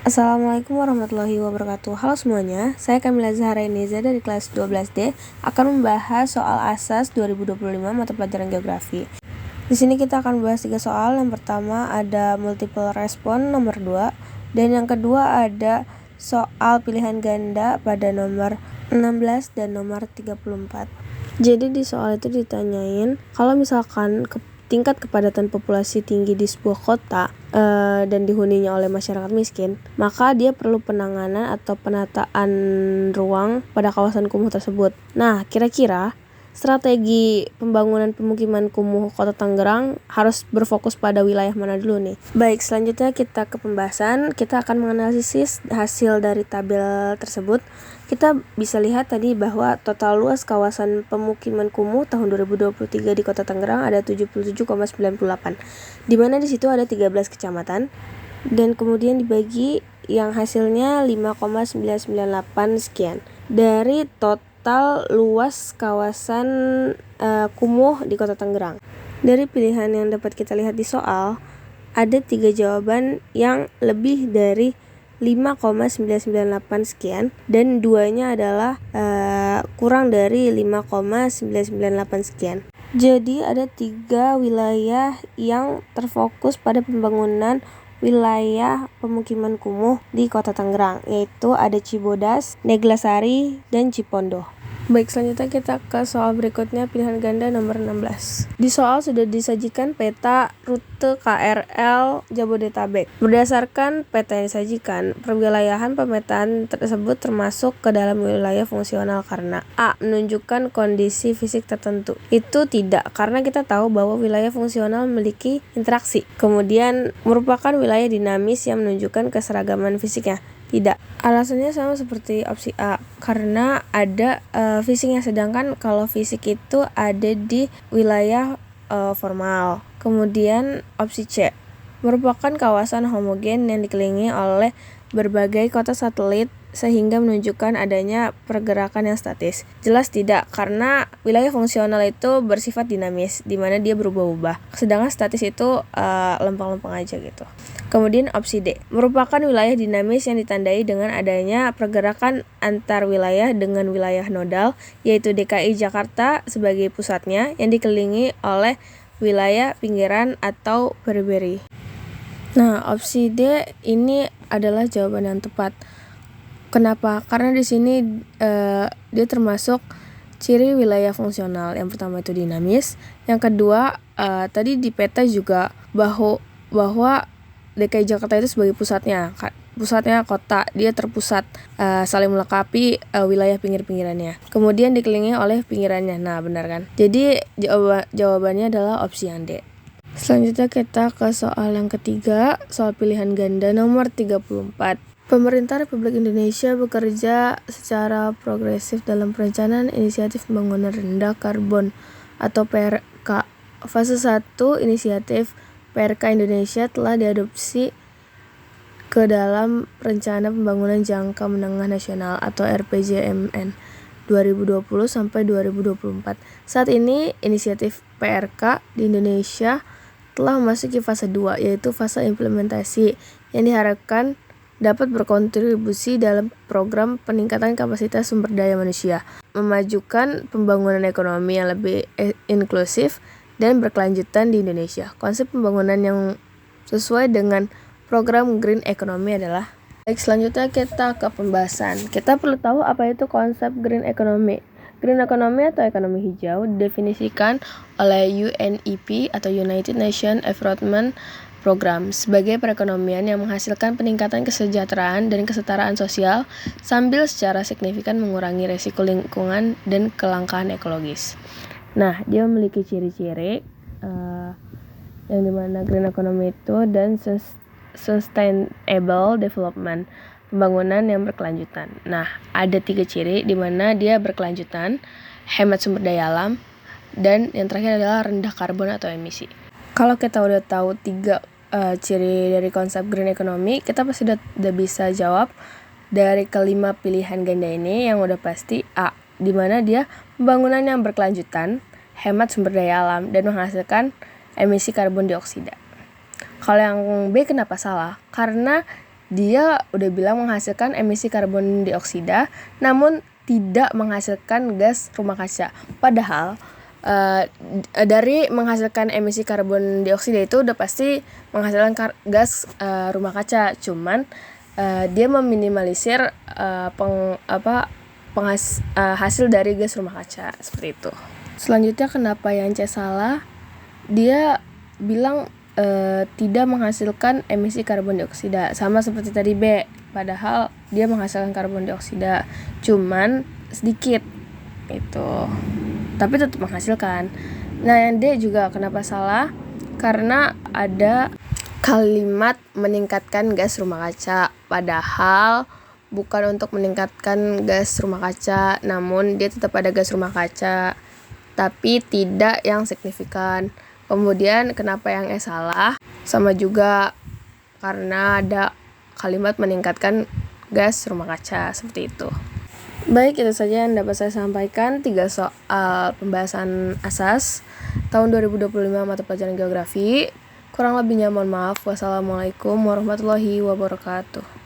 Assalamualaikum warahmatullahi wabarakatuh. Halo semuanya, saya Kamila Zahra Ineza dari kelas 12D akan membahas soal asas 2025 mata pelajaran geografi. Di sini kita akan bahas 3 soal. Yang pertama ada multiple respon nomor 2 dan yang kedua ada soal pilihan ganda pada nomor 16 dan nomor 34. Jadi di soal itu ditanyain kalau misalkan tingkat kepadatan populasi tinggi di sebuah kota dan dihuninya oleh masyarakat miskin, maka dia perlu penanganan atau penataan ruang pada kawasan kumuh tersebut. Nah, kira-kira strategi pembangunan pemukiman kumuh Kota Tangerang harus berfokus pada wilayah mana dulu nih? Baik, selanjutnya kita ke pembahasan. Kita akan menganalisis hasil dari tabel tersebut. Kita bisa lihat tadi bahwa total luas kawasan pemukiman kumuh tahun 2023 di Kota Tangerang ada 77,98, di mana di situ ada 13 kecamatan dan kemudian dibagi yang hasilnya 5,998 sekian dari total luas kawasan kumuh di Kota Tangerang. Dari pilihan yang dapat kita lihat di soal, ada 3 jawaban yang lebih dari 5,998 sekian dan duanya adalah kurang dari 5,998 sekian. Jadi ada 3 wilayah yang terfokus pada pembangunan wilayah pemukiman kumuh di Kota Tangerang, yaitu ada Cibodas, Neglasari, dan Cipondoh. Baik, selanjutnya kita ke soal berikutnya, pilihan ganda nomor 16. Di soal sudah disajikan peta rute KRL Jabodetabek. Berdasarkan peta yang disajikan, perwilayahan pemetaan tersebut termasuk ke dalam wilayah fungsional karena A. menunjukkan kondisi fisik tertentu. Itu tidak, karena kita tahu bahwa wilayah fungsional memiliki interaksi. Kemudian merupakan wilayah dinamis yang menunjukkan keseragaman fisiknya. Tidak. Alasannya sama seperti opsi A, karena ada fisiknya, sedangkan kalau fisik itu ada di wilayah formal. Kemudian opsi C, merupakan kawasan homogen yang dikelilingi oleh berbagai kota satelit sehingga menunjukkan adanya pergerakan yang statis. Jelas tidak, karena wilayah fungsional itu bersifat dinamis, di mana dia berubah-ubah. Sedangkan statis itu lempeng-lempeng aja gitu. Kemudian opsi D, merupakan wilayah dinamis yang ditandai dengan adanya pergerakan antar wilayah dengan wilayah nodal, yaitu DKI Jakarta sebagai pusatnya yang dikelilingi oleh wilayah pinggiran atau periberi. Nah, opsi D ini adalah jawaban yang tepat. Kenapa? Karena di sini dia termasuk ciri wilayah fungsional. Yang pertama itu dinamis, yang kedua tadi di peta juga bahwa DKI Jakarta itu sebagai pusatnya kota, dia terpusat, saling melengkapi wilayah pinggir-pinggirannya. Kemudian dikelilingi oleh pinggirannya. Nah, benar kan? Jadi jawabannya adalah opsi yang D. Selanjutnya kita ke soal yang ketiga, soal pilihan ganda nomor 34. Pemerintah Republik Indonesia bekerja secara progresif dalam perencanaan inisiatif pembangunan rendah karbon atau PRK. Fase 1 inisiatif PRK Indonesia telah diadopsi ke dalam Rencana Pembangunan Jangka Menengah Nasional atau RPJMN 2020 sampai 2024. Saat ini inisiatif PRK di Indonesia telah memasuki fase 2, yaitu fase implementasi yang diharapkan dapat berkontribusi dalam program peningkatan kapasitas sumber daya manusia, memajukan pembangunan ekonomi yang lebih inklusif dan berkelanjutan di Indonesia. Konsep pembangunan yang sesuai dengan program Green Economy adalah. Baik, selanjutnya kita ke pembahasan. Kita perlu tahu apa itu konsep Green Economy. Green Economy atau ekonomi hijau didefinisikan oleh UNEP atau United Nations Environment Program sebagai perekonomian yang menghasilkan peningkatan kesejahteraan dan kesetaraan sosial sambil secara signifikan mengurangi resiko lingkungan dan kelangkaan ekologis. Nah, dia memiliki ciri-ciri yang dimana green economy itu dan sustainable development, pembangunan yang berkelanjutan. Nah, ada 3 ciri di mana dia berkelanjutan, hemat sumber daya alam, dan yang terakhir adalah rendah karbon atau emisi. Kalau kita udah tahu 3 ciri dari konsep green economy, kita pasti udah bisa jawab dari kelima pilihan ganda ini. Yang udah pasti A, di mana dia pembangunan yang berkelanjutan, hemat sumber daya alam, dan menghasilkan emisi karbon dioksida. Kalau yang B kenapa salah? Karena dia udah bilang menghasilkan emisi karbon dioksida, namun tidak menghasilkan gas rumah kaca. Padahal dari menghasilkan emisi karbon dioksida itu udah pasti menghasilkan gas rumah kaca. Cuman dia meminimalisir hasil dari gas rumah kaca, seperti itu. Selanjutnya, kenapa yang C salah? Dia bilang tidak menghasilkan emisi karbon dioksida, sama seperti tadi B, padahal dia menghasilkan karbon dioksida, cuman sedikit itu, tapi tetap menghasilkan. Nah, yang D juga kenapa salah? Karena ada kalimat meningkatkan gas rumah kaca, padahal bukan untuk meningkatkan gas rumah kaca, namun dia tetap ada gas rumah kaca, tapi tidak yang signifikan. Kemudian kenapa yang E salah? Sama juga karena ada kalimat meningkatkan gas rumah kaca, seperti itu. Baik, itu saja yang dapat saya sampaikan 3 soal pembahasan asas tahun 2025 mata pelajaran geografi. Kurang lebihnya mohon maaf. Wassalamualaikum warahmatullahi wabarakatuh.